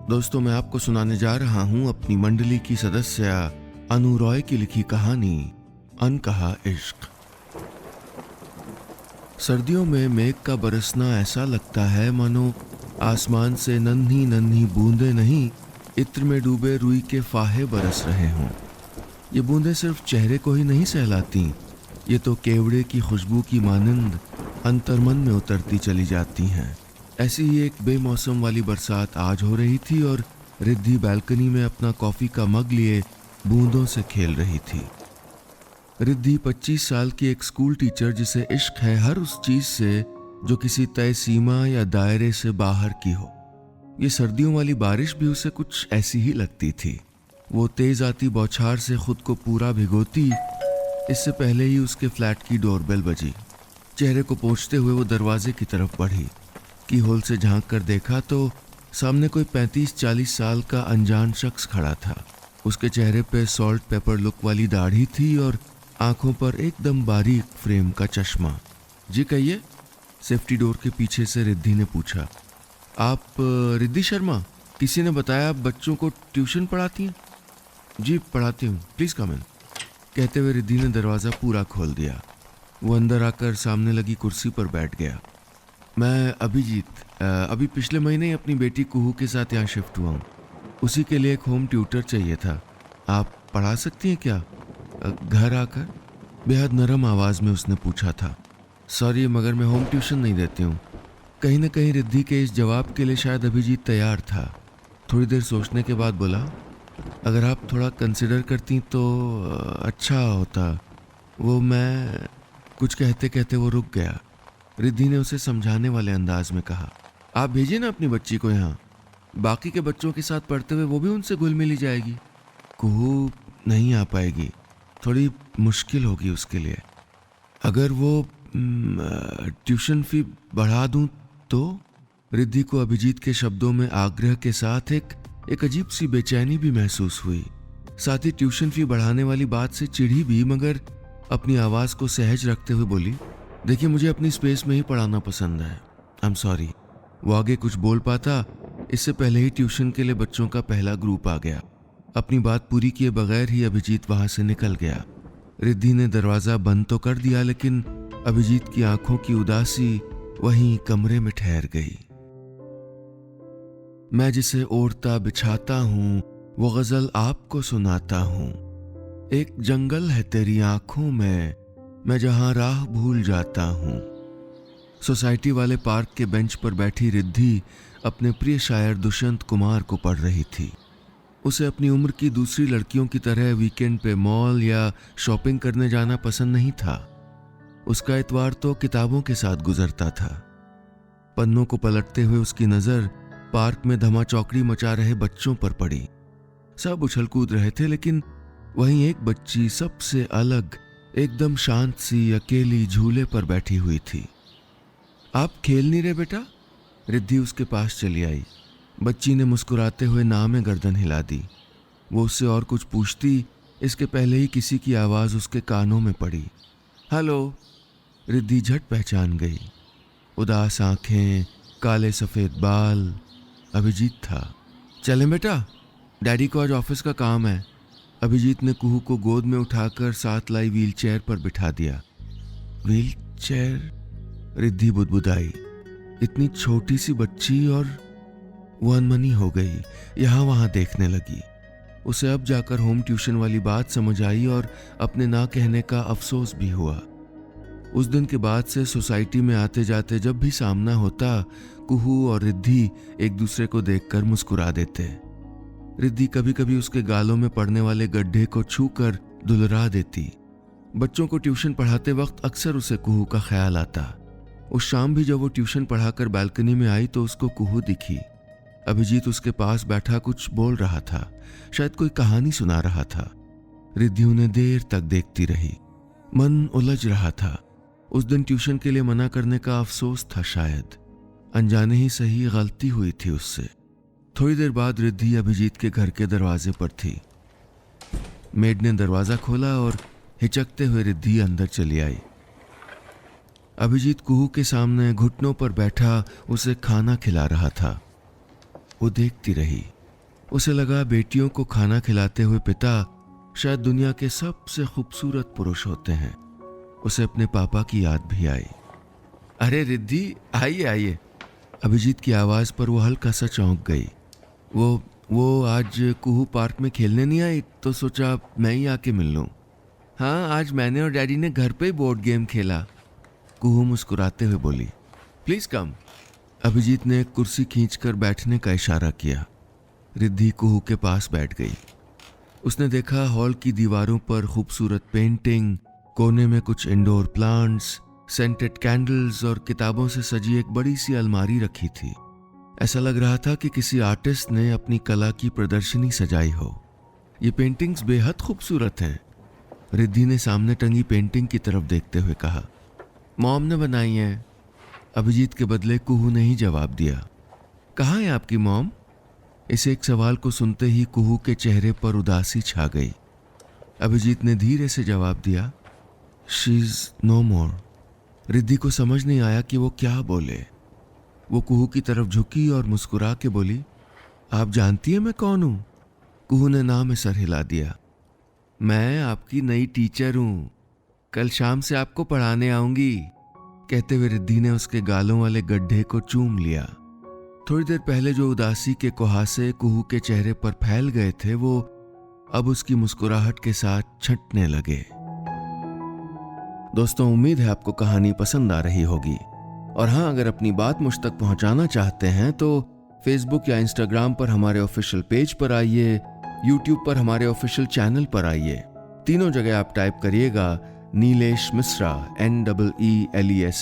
दोस्तों, मैं आपको सुनाने जा रहा हूं अपनी मंडली की सदस्य अनु रॉय की लिखी कहानी अनकहा इश्क। सर्दियों में मेघ का बरसना ऐसा लगता है मानो आसमान से नन्ही नन्ही बूंदें नहीं, इत्र में डूबे रुई के फाहे बरस रहे हों। ये बूंदें सिर्फ चेहरे को ही नहीं सहलाती, ये तो केवड़े की खुशबू की मानंद अंतर्मन में उतरती चली जाती हैं। ऐसी ही एक बेमौसम वाली बरसात आज हो रही थी और रिद्धि बालकनी में अपना कॉफी का मग लिए बूंदों से खेल रही थी। रिद्धि 25 साल की एक स्कूल टीचर जिसे इश्क है हर उस चीज से जो किसी तय सीमा या दायरे से बाहर की हो। ये सर्दियों वाली बारिश भी उसे कुछ ऐसी ही लगती थी। वो तेज आती बौछार से खुद को पूरा भिगोती, इससे पहले ही उसके फ्लैट की डोरबेल बजी। चेहरे को पोंछते हुए वो दरवाजे की तरफ बढ़ी। की होल से झांक कर देखा तो सामने कोई 35-40 साल का अनजान शख्स खड़ा था। उसके चेहरे पे सॉल्ट पेपर लुक वाली दाढ़ी थी और आंखों पर एकदम बारीक फ्रेम का चश्मा। जी कहिए, सेफ्टी डोर के पीछे से रिद्धि ने पूछा। आप रिद्धि शर्मा? किसी ने बताया आप बच्चों को ट्यूशन पढ़ाती हैं? जी पढ़ाती हूँ, प्लीज कम इन, कहते हुए रिद्धि ने दरवाज़ा पूरा खोल दिया। वो अंदर आकर सामने लगी कुर्सी पर बैठ गया। मैं अभिजीत, अभी पिछले महीने ही अपनी बेटी कुहू के साथ यहाँ शिफ्ट हुआ हूँ। उसी के लिए एक होम ट्यूटर चाहिए था। आप पढ़ा सकती हैं क्या घर आकर? बेहद नरम आवाज़ में उसने पूछा था। सॉरी, मगर मैं होम ट्यूशन नहीं देती हूँ। कहीं न कहीं रिद्धि के इस जवाब के लिए शायद अभिजीत तैयार था। थोड़ी देर सोचने के बाद बोला, अगर आप थोड़ा कंसिडर करती तो अच्छा होता। वो मैं कुछ कहते कहते वो रुक गया। रिद्धि ने उसे समझाने वाले अंदाज में कहा, आप भेजिए ना अपनी बच्ची को यहाँ, बाकी के बच्चों के साथ पढ़ते हुए वो भी उनसे घुल मिली जाएगी। कुहू नहीं आ पाएगी, थोड़ी मुश्किल होगी उसके लिए। अगर वो ट्यूशन फी बढ़ा दूं तो? रिद्धि को अभिजीत के शब्दों में आग्रह के साथ एक अजीब सी बेचैनी भी महसूस हुई। साथ ही ट्यूशन फी बढ़ाने वाली बात से चिढ़ी भी, मगर अपनी आवाज को सहज रखते हुए बोली, देखिए मुझे अपनी स्पेस में ही पढ़ाना पसंद है। I am sorry. वो आगे कुछ बोल पाता, इससे पहले ही ट्यूशन के लिए बच्चों का पहला ग्रुप आ गया। अपनी बात पूरी किए बगैर ही अभिजीत वहां से निकल गया। रिद्धि ने दरवाजा बंद तो कर दिया, लेकिन अभिजीत की आंखों की उदासी वहीं कमरे में ठहर गई। मैं जिसे ओढ़ता बिछाता हूँ वो गजल आपको सुनाता हूँ। एक जंगल है तेरी आंखों में, मैं जहां राह भूल जाता हूँ। सोसाइटी वाले पार्क के बेंच पर बैठी रिद्धि अपने प्रिय शायर दुष्यंत कुमार को पढ़ रही थी। उसे अपनी उम्र की दूसरी लड़कियों की तरह वीकेंड पे मॉल या शॉपिंग करने जाना पसंद नहीं था। उसका इतवार तो किताबों के साथ गुजरता था। पन्नों को पलटते हुए उसकी नजर पार्क में धमाचौकड़ी मचा रहे बच्चों पर पड़ी। सब उछल कूद रहे थे, लेकिन वहीं एक बच्ची सबसे अलग, एकदम शांत सी अकेली झूले पर बैठी हुई थी। आप खेल नहीं रहे बेटा? रिद्धि उसके पास चली आई। बच्ची ने मुस्कुराते हुए ना में गर्दन हिला दी। वो उससे और कुछ पूछती, इसके पहले ही किसी की आवाज उसके कानों में पड़ी। हेलो। रिद्धि झट पहचान गई। उदास आंखें, काले सफेद बाल, अभिजीत था। चलें बेटा, डैडी को आज ऑफिस का काम है। अभिजीत ने कुहू को गोद में उठाकर साथ लाई व्हील चेयर पर बिठा दिया। Wheel chair? रिद्धि बुदबुदाई। इतनी छोटी सी बच्ची, और वो अनमनी हो गई, यहाँ वहां देखने लगी। उसे अब जाकर होम ट्यूशन वाली बात समझ आई और अपने ना कहने का अफसोस भी हुआ। उस दिन के बाद से सोसाइटी में आते जाते जब भी सामना होता, कुहू और रिद्धि एक दूसरे को देखकर मुस्कुरा देते। रिद्धि कभी कभी उसके गालों में पड़ने वाले गड्ढे को छूकर दुलरा देती। बच्चों को ट्यूशन पढ़ाते वक्त अक्सर उसे कुहू का ख्याल आता। उस शाम भी जब वो ट्यूशन पढ़ाकर बालकनी में आई तो उसको कुहू दिखी। अभिजीत उसके पास बैठा कुछ बोल रहा था, शायद कोई कहानी सुना रहा था। रिद्धि उन्हें देर तक देखती रही। मन उलझ रहा था। उस दिन ट्यूशन के लिए मना करने का अफसोस था, शायद अनजाने ही सही गलती हुई थी उससे। थोड़ी देर बाद रिद्धि अभिजीत के घर के दरवाजे पर थी। मेड ने दरवाजा खोला और हिचकते हुए रिद्धि अंदर चली आई। अभिजीत कुहू के सामने घुटनों पर बैठा उसे खाना खिला रहा था। वो देखती रही। उसे लगा बेटियों को खाना खिलाते हुए पिता शायद दुनिया के सबसे खूबसूरत पुरुष होते हैं। उसे अपने पापा की याद भी आई। अरे रिद्धि, आइए आइए। अभिजीत की आवाज़ पर वो हल्का सा चौंक गई। वो आज कुहू पार्क में खेलने नहीं आई तो सोचा मैं ही आके मिल लूँ। हाँ, आज मैंने और डैडी ने घर पे ही बोर्ड गेम खेला, कुहू मुस्कुराते हुए बोली। प्लीज़ कम। अभिजीत ने एक कुर्सी खींचकर बैठने का इशारा किया। रिद्धि कुहू के पास बैठ गई। उसने देखा हॉल की दीवारों पर खूबसूरत पेंटिंग, कोने में कुछ इंडोर प्लांट्स, सेंटेड कैंडल्स और किताबों से सजी एक बड़ी सी अलमारी रखी थी। ऐसा लग रहा था कि किसी आर्टिस्ट ने अपनी कला की प्रदर्शनी सजाई हो। ये पेंटिंग्स बेहद खूबसूरत हैं। रिद्धि ने सामने टंगी पेंटिंग की तरफ देखते हुए कहा। मॉम ने बनाई है। अभिजीत के बदले कुहू ने ही जवाब दिया। कहाँ है आपकी मॉम? इस एक सवाल को सुनते ही कुहू के चेहरे पर उदासी छा गई। अभिजीत ने धीरे से जवाब दिया, शी इज नो मोर। रिद्धि को समझ नहीं आया कि वो क्या बोले। वो कुहू की तरफ झुकी और मुस्कुरा के बोली, आप जानती हैं मैं कौन हूँ? कुहू ने ना में सर हिला दिया। मैं आपकी नई टीचर हूँ, कल शाम से आपको पढ़ाने आऊंगी। कहते हुए रिद्धि ने उसके गालों वाले गड्ढे को चूम लिया। थोड़ी देर पहले जो उदासी के कुहासे कुहू के चेहरे पर फैल गए थे वो अब उसकी मुस्कुराहट के साथ छंटने लगे। दोस्तों, उम्मीद है आपको कहानी पसंद आ रही होगी। और हाँ, अगर अपनी बात मुझ तक पहुंचाना चाहते हैं तो फेसबुक या इंस्टाग्राम पर हमारे ऑफिशियल पेज पर आइए, यूट्यूब पर हमारे ऑफिशियल चैनल पर आइए। तीनों जगह आप टाइप करिएगा नीलेश मिश्रा, NEELESHMISRA।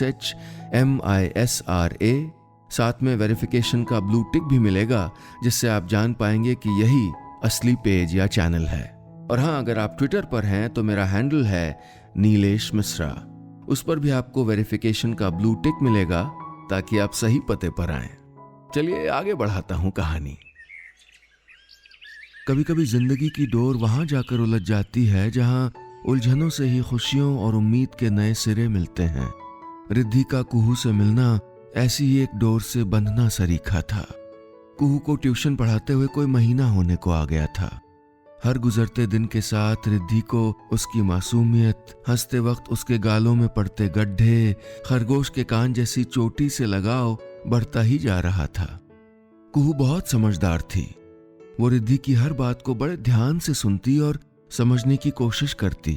साथ में वेरिफिकेशन का ब्लू टिक भी मिलेगा, जिससे आप जान पाएंगे कि यही असली पेज या चैनल है। और हाँ, अगर आप ट्विटर पर हैं तो मेरा हैंडल है नीलेश मिश्रा। उस पर भी आपको वेरिफिकेशन का ब्लू टिक मिलेगा ताकि आप सही पते पर आएं। चलिए आगे बढ़ाता हूं कहानी। कभी कभी जिंदगी की डोर वहां जाकर उलझ जाती है जहां उलझनों से ही खुशियों और उम्मीद के नए सिरे मिलते हैं। रिद्धि का कुहू से मिलना ऐसी ही एक डोर से बंधना सरीखा था। कुहू को ट्यूशन पढ़ाते हुए कोई महीना होने को आ गया था। हर गुजरते दिन के साथ रिद्धि को उसकी मासूमियत, हंसते वक्त उसके गालों में पड़ते गड्ढे, खरगोश के कान जैसी चोटी से लगाव बढ़ता ही जा रहा था। कुहू बहुत समझदार थी। वो रिद्धि की हर बात को बड़े ध्यान से सुनती और समझने की कोशिश करती।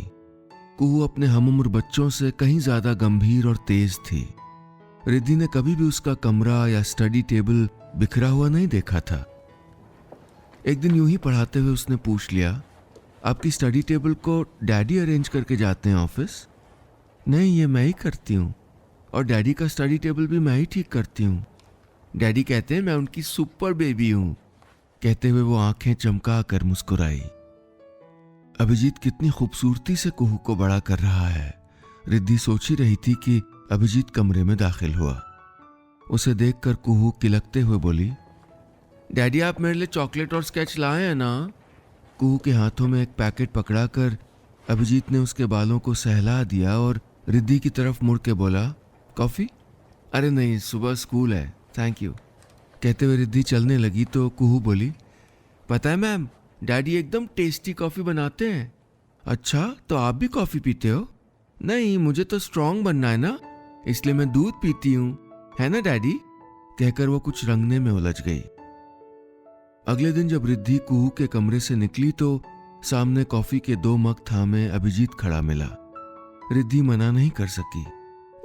कुहू अपने हमउम्र बच्चों से कहीं ज्यादा गंभीर और तेज थी। रिद्धि ने कभी भी उसका कमरा या स्टडी टेबल बिखरा हुआ नहीं देखा था। एक दिन यूं ही पढ़ाते हुए उसने पूछ लिया, आपकी स्टडी टेबल को डैडी अरेंज करके जाते हैं ऑफिस? नहीं, ये मैं ही करती हूँ, और डैडी का स्टडी टेबल भी मैं ही ठीक करती हूँ। डैडी कहते हैं मैं उनकी सुपर बेबी हूँ। कहते हुए वो आंखें चमका कर मुस्कुराई। अभिजीत कितनी खूबसूरती से कुहू को बड़ा कर रहा है। रिद्धि सोच ही रही थी कि अभिजीत कमरे में दाखिल हुआ। उसे देखकर कुहू किलकते हुए बोली, डैडी आप मेरे लिए चॉकलेट और स्केच लाए हैं ना? कुहू के हाथों में एक पैकेट पकड़ाकर अभिजीत ने उसके बालों को सहला दिया और रिद्धि की तरफ मुड़ के बोला, कॉफी? अरे नहीं, सुबह स्कूल है, थैंक यू। कहते हुए रिद्धि चलने लगी तो कुहू बोली, पता है मैम, डैडी एकदम टेस्टी कॉफी बनाते हैं। अच्छा, तो आप भी कॉफी पीते हो? नहीं, मुझे तो स्ट्रांग बनना है ना, इसलिए मैं दूध पीती हूँ, है ना डैडी? कहकर वो कुछ रंगने में उलझ गई। अगले दिन जब रिद्धि कुहू के कमरे से निकली तो सामने कॉफी के 2 मग थामे अभिजीत खड़ा मिला। रिद्धि मना नहीं कर सकी।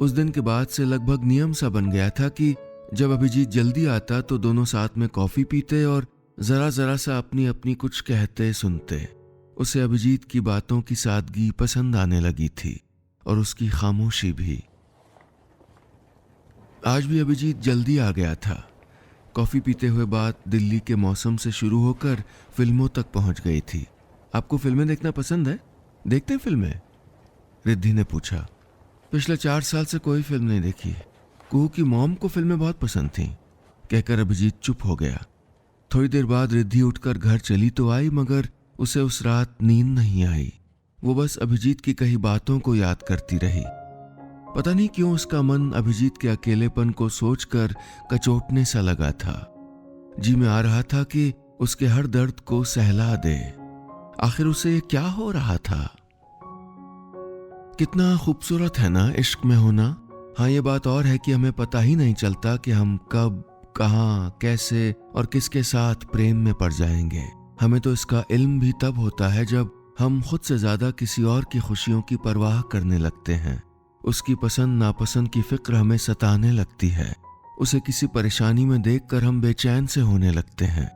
उस दिन के बाद से लगभग नियम सा बन गया था कि जब अभिजीत जल्दी आता तो दोनों साथ में कॉफी पीते और जरा जरा सा अपनी अपनी कुछ कहते सुनते। उसे अभिजीत की बातों की सादगी पसंद आने लगी थी और उसकी खामोशी भी। आज भी अभिजीत जल्दी आ गया था। कॉफी पीते हुए बात दिल्ली के मौसम से शुरू होकर फिल्मों तक पहुंच गई थी। आपको फिल्में देखना पसंद है? देखते हैं फिल्में? रिद्धि ने पूछा। पिछले 4 साल से कोई फिल्म नहीं देखी। कुहू की मॉम को फिल्में बहुत पसंद थीं। कहकर अभिजीत चुप हो गया। थोड़ी देर बाद रिद्धि उठकर घर चली तो आई, मगर उसे उस रात नींद नहीं आई। वो बस अभिजीत की कही बातों को याद करती रही। पता नहीं क्यों उसका मन अभिजीत के अकेलेपन को सोचकर कचोटने सा लगा था। जी में आ रहा था कि उसके हर दर्द को सहला दे। आखिर उसे ये क्या हो रहा था? कितना खूबसूरत है ना इश्क में होना। हाँ, ये बात और है कि हमें पता ही नहीं चलता कि हम कब, कहाँ, कैसे और किसके साथ प्रेम में पड़ जाएंगे। हमें तो इसका इल्म भी तब होता है जब हम खुद से ज्यादा किसी और की खुशियों की परवाह करने लगते हैं। उसकी पसंद नापसंद की फिक्र हमें सताने लगती है। उसे किसी परेशानी में देखकर हम बेचैन से होने लगते हैं।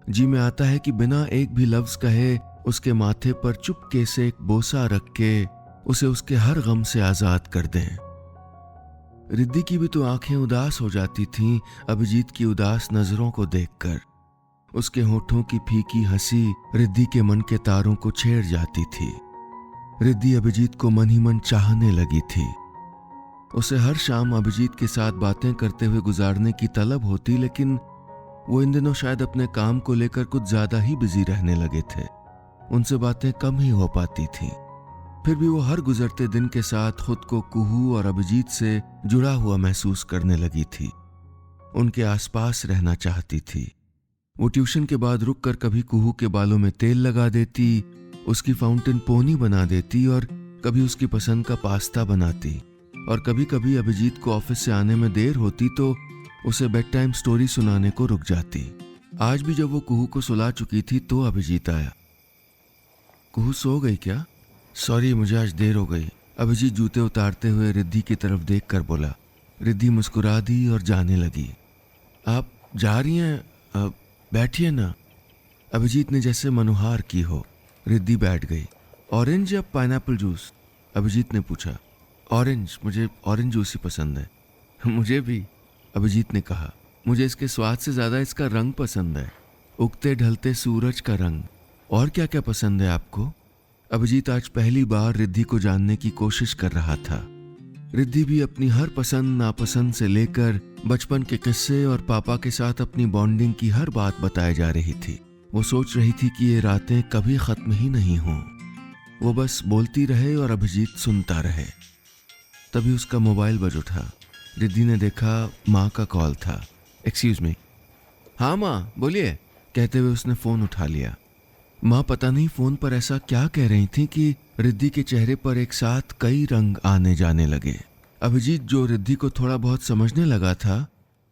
जी में आता है कि बिना एक भी लफ्ज कहे उसके माथे पर चुपके से एक बोसा रख के उसे उसके हर गम से आजाद कर दें। रिद्धि की भी तो आंखें उदास हो जाती थीं अभिजीत की उदास नजरों को देखकर। उसके होठों की फीकी हंसी रिद्धि के मन के तारों को छेड़ जाती थी। रिद्धि अभिजीत को मन ही मन चाहने लगी थी। उसे हर शाम अभिजीत के साथ बातें करते हुए गुजारने की तलब होती, लेकिन वो इन दिनों शायद अपने काम को लेकर कुछ ज्यादा ही बिजी रहने लगे थे। उनसे बातें कम ही हो पाती थीं। फिर भी वो हर गुजरते दिन के साथ खुद को कुहू और अभिजीत से जुड़ा हुआ महसूस करने लगी थी। उनके आसपास रहना चाहती थी। वो ट्यूशन के बाद रुककर कभी कुहू के बालों में तेल लगा देती, उसकी फाउंटेन पोनी बना देती और कभी उसकी पसंद का पास्ता बनाती। और कभी कभी अभिजीत को ऑफिस से आने में देर होती तो उसे बेड टाइम स्टोरी सुनाने को रुक जाती। आज भी जब वो कुहू को सुला चुकी थी तो अभिजीत आया। कुहू सो गई क्या? सॉरी, मुझे आज देर हो गई। अभिजीत जूते उतारते हुए रिद्धि की तरफ देखकर बोला। रिद्धि मुस्कुरा दी और जाने लगी। आप जा रही हैं? बैठिए ना। अभिजीत ने जैसे मनुहार की हो। रिद्धि बैठ गई। ऑरेंज या पाइनएप्पल जूस? अभिजीत ने पूछा। ऑरेंज, मुझे ऑरेंज जूस ही पसंद है। मुझे भी, अभिजीत ने कहा। मुझे इसके स्वाद से ज्यादा इसका रंग पसंद है, उगते ढलते सूरज का रंग। और क्या क्या पसंद है आपको? अभिजीत आज पहली बार रिद्धि को जानने की कोशिश कर रहा था। रिद्धि भी अपनी हर पसंद नापसंद से लेकर बचपन के किस्से और पापा के साथ अपनी बॉन्डिंग की हर बात बताए जा रही थी। वो सोच रही थी कि ये रातें कभी खत्म ही नहीं हों। वो बस बोलती रहे और अभिजीत सुनता रहे। तभी उसका मोबाइल बज उठा। रिद्धि ने देखा माँ का कॉल था। Excuse me. हाँ माँ, बोलिए, कहते हुए उसने फोन उठा लिया। माँ पता नहीं फोन पर ऐसा क्या कह रही थी कि रिद्धि के चेहरे पर एक साथ कई रंग आने जाने लगे। अभिजीत, जो रिद्धि को थोड़ा बहुत समझने लगा था,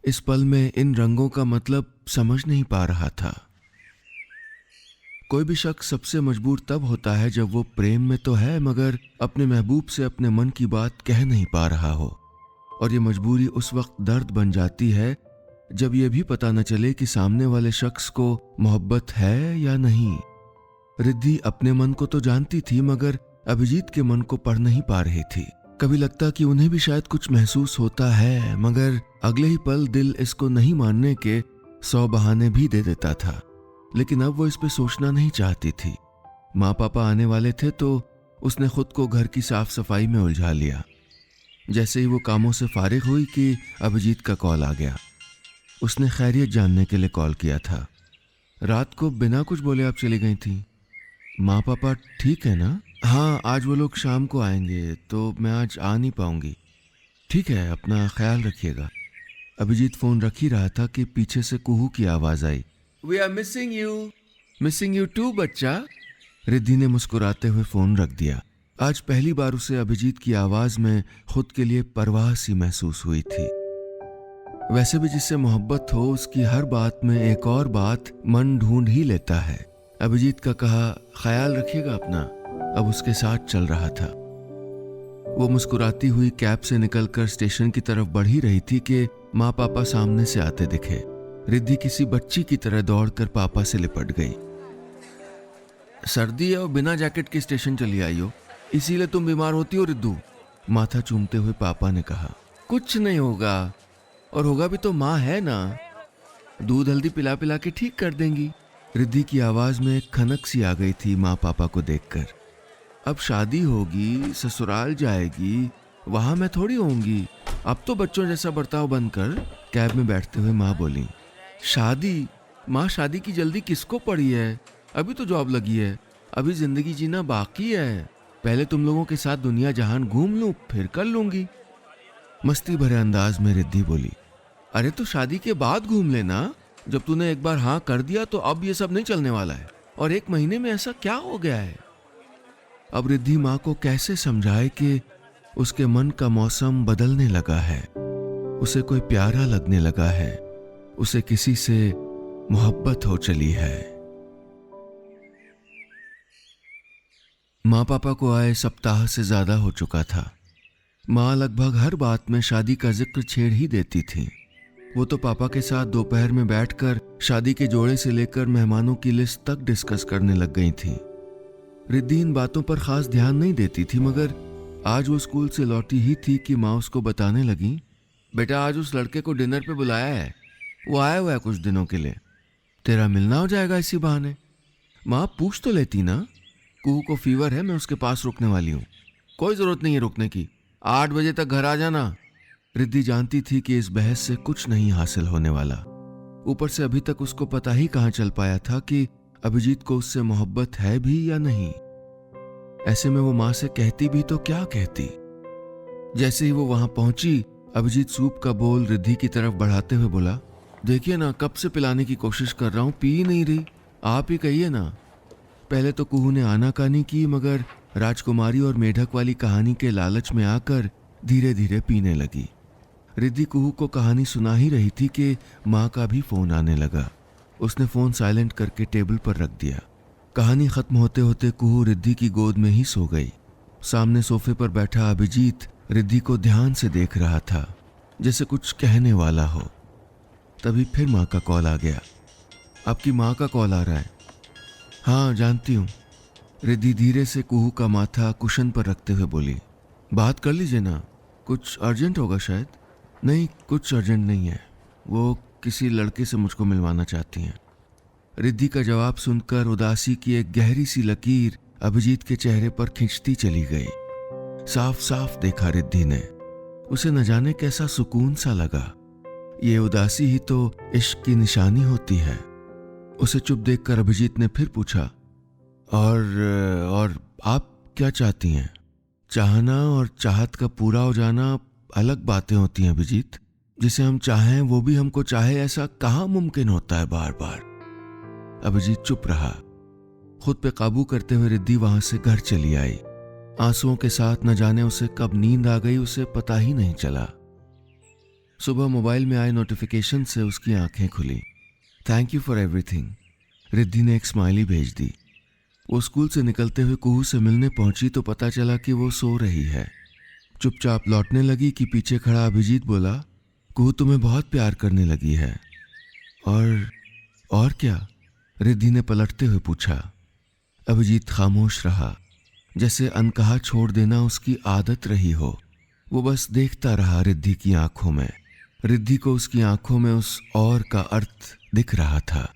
इस पल में इन रंगों का मतलब समझ नहीं पा रहा था। कोई भी शख्स सबसे मजबूर तब होता है जब वो प्रेम में तो है मगर अपने महबूब से अपने मन की बात कह नहीं पा रहा हो। और ये मजबूरी उस वक्त दर्द बन जाती है जब ये भी पता न चले कि सामने वाले शख्स को मोहब्बत है या नहीं। रिद्धि अपने मन को तो जानती थी मगर अभिजीत के मन को पढ़ नहीं पा रही थी। कभी लगता कि उन्हें भी शायद कुछ महसूस होता है, मगर अगले ही पल दिल इसको नहीं मानने के 100 बहाने भी दे देता था। लेकिन अब वो इस पे सोचना नहीं चाहती थी। माँ पापा आने वाले थे तो उसने खुद को घर की साफ सफाई में उलझा लिया। जैसे ही वो कामों से फारिग हुई कि अभिजीत का कॉल आ गया। उसने खैरियत जानने के लिए कॉल किया था। रात को बिना कुछ बोले आप चली गई थी। माँ पापा ठीक है ना? हाँ, आज वो लोग शाम को आएंगे तो मैं आज आ नहीं पाऊंगी। ठीक है, अपना ख्याल रखिएगा। अभिजीत फोन रख ही रहा था कि पीछे से कुहू की आवाज आई। We are missing you too बच्चा। रिद्धि ने मुस्कुराते हुए फोन रख दिया। आज पहली बार उसे अभिजीत की आवाज में खुद के लिए परवाह सी महसूस हुई थी। वैसे भी जिससे मोहब्बत हो उसकी हर बात में एक और बात मन ढूंढ ही लेता है। अभिजीत का कहा ख्याल रखिएगा अपना अब उसके साथ चल रहा था। वो मुस्कुराती हुई कैब से निकलकर स्टेशन की तरफ बढ़ ही रही थी कि माँ पापा सामने से आते दिखे। रिद्धि किसी बच्ची की तरह दौड़कर पापा से लिपट गई। सर्दी है और बिना जैकेट के स्टेशन चली आई हो, इसीलिए तुम बीमार होती हो रिद्धू। माथा चूमते हुए पापा ने कहा। कुछ नहीं होगा, और होगा भी तो माँ है ना, दूध हल्दी पिला पिला के ठीक कर देंगी। रिद्धि की आवाज में एक खनक सी आ गई थी माँ पापा को देखकर। अब शादी होगी, ससुराल जाएगी, वहां मैं थोड़ी होंगी। अब तो बच्चों जैसा बर्ताव बंद कर। कैब में बैठते हुए माँ बोली। शादी? माँ, शादी की जल्दी किसको पड़ी है? अभी तो जॉब लगी है, अभी जिंदगी जीना बाकी है। पहले तुम लोगों के साथ दुनिया जहान घूम लूं, फिर कर लूंगी। मस्ती भरे अंदाज में रिद्धि बोली। अरे तो शादी के बाद घूम लेना, जब तूने एक बार हाँ कर दिया तो अब ये सब नहीं चलने वाला है। और 1 महीने में ऐसा क्या हो गया है? अब रिद्धि माँ को कैसे समझाए कि उसके मन का मौसम बदलने लगा है, उसे कोई प्यारा लगने लगा है, उसे किसी से मोहब्बत हो चली है। माँ पापा को आए सप्ताह से ज्यादा हो चुका था। माँ लगभग हर बात में शादी का जिक्र छेड़ ही देती थी। वो तो पापा के साथ दोपहर में बैठकर शादी के जोड़े से लेकर मेहमानों की लिस्ट तक डिस्कस करने लग गई थी। रिद्धि इन बातों पर खास ध्यान नहीं देती थी, मगर आज वो स्कूल से लौटी ही थी कि माँ उसको बताने लगी, बेटा आज उस लड़के को डिनर पे बुलाया है, वो आया हुआ है कुछ दिनों के लिए, तेरा मिलना हो जाएगा इसी बहाने। माँ पूछ तो लेती ना, कुहू को फीवर है, मैं उसके पास रुकने वाली हूँ। कोई जरूरत नहीं है रुकने की, 8 बजे तक घर आ जाना। रिद्धि जानती थी कि इस बहस से कुछ नहीं हासिल होने वाला। ऊपर से अभी तक उसको पता ही कहाँ चल पाया था कि अभिजीत को उससे मोहब्बत है भी या नहीं। ऐसे में वो माँ से कहती भी तो क्या कहती। जैसे ही वो वहां पहुंची, अभिजीत सूप का बोल रिद्धि की तरफ बढ़ाते हुए बोला, देखिए ना, कब से पिलाने की कोशिश कर रहा हूं, पी ही नहीं रही, आप ही कहिए ना। पहले तो कुहू ने आनाकानी की, मगर राजकुमारी और मेढक वाली कहानी के लालच में आकर धीरे धीरे पीने लगी। रिद्धि कुहू को कहानी सुना ही रही थी कि माँ का भी फोन आने लगा। उसने फोन साइलेंट करके टेबल पर रख दिया। कहानी खत्म होते होते कुहू रिद्धि की गोद में ही सो गई। सामने सोफे पर बैठा अभिजीत रिद्धि को ध्यान से देख रहा था, जैसे कुछ कहने वाला हो। तभी फिर माँ का कॉल आ गया। आपकी माँ का कॉल आ रहा है। हाँ जानती हूँ। रिद्धि धीरे से कुहू का माथा कुशन पर रखते हुए बोली, बात कर लीजिए ना, कुछ अर्जेंट होगा शायद। नहीं, कुछ अर्जेंट नहीं है, वो किसी लड़के से मुझको मिलवाना चाहती हैं। रिद्धि का जवाब सुनकर उदासी की एक गहरी सी लकीर अभिजीत के चेहरे पर खिंचती चली गई। साफ साफ देखा रिद्धि ने, उसे न जाने कैसा सुकून सा लगा। ये उदासी ही तो इश्क की निशानी होती है। उसे चुप देखकर अभिजीत ने फिर पूछा, और आप क्या चाहती हैं? चाहना और चाहत का पूरा हो जाना अलग बातें होती हैं अभिजीत। जिसे हम चाहें वो भी हमको चाहे, ऐसा कहाँ मुमकिन होता है बार बार। अभिजीत चुप रहा। खुद पे काबू करते हुए रिद्धि वहां से घर चली आई। आंसुओं के साथ न जाने उसे कब नींद आ गई, उसे पता ही नहीं चला। सुबह मोबाइल में आए नोटिफिकेशन से उसकी आंखें खुली। Thank you for everything, Riddhi ने एक स्माइली भेज दी। वो स्कूल से निकलते हुए कुहू से मिलने पहुंची तो पता चला कि वो सो रही है। चुपचाप लौटने लगी कि पीछे खड़ा अभिजीत बोला, कुहू तुम्हें बहुत प्यार करने लगी है। और क्या? रिद्धि ने पलटते हुए पूछा। अभिजीत खामोश रहा, जैसे अनकहा छोड़ देना उसकी आदत रही हो। वो बस देखता रहा रिद्धि की आंखों में। रिद्धि को उसकी आंखों में उस और का अर्थ दिख रहा था।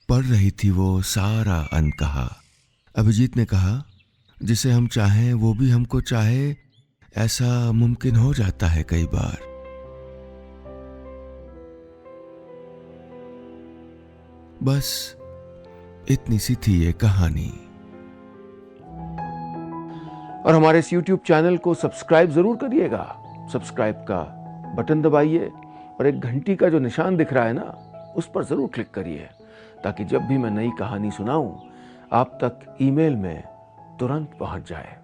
पढ़ रही थी वो सारा अनकहा। अभिजीत ने कहा, जिसे हम चाहें वो भी हमको चाहे, ऐसा मुमकिन हो जाता है कई बार। बस इतनी सी थी ये कहानी। और हमारे इस YouTube चैनल को सब्सक्राइब जरूर करिएगा। सब्सक्राइब का बटन दबाइए और एक घंटी का जो निशान दिख रहा है ना, उस पर जरूर क्लिक करिए, ताकि जब भी मैं नई कहानी सुनाऊं आप तक ईमेल में तुरंत पहुंच जाए।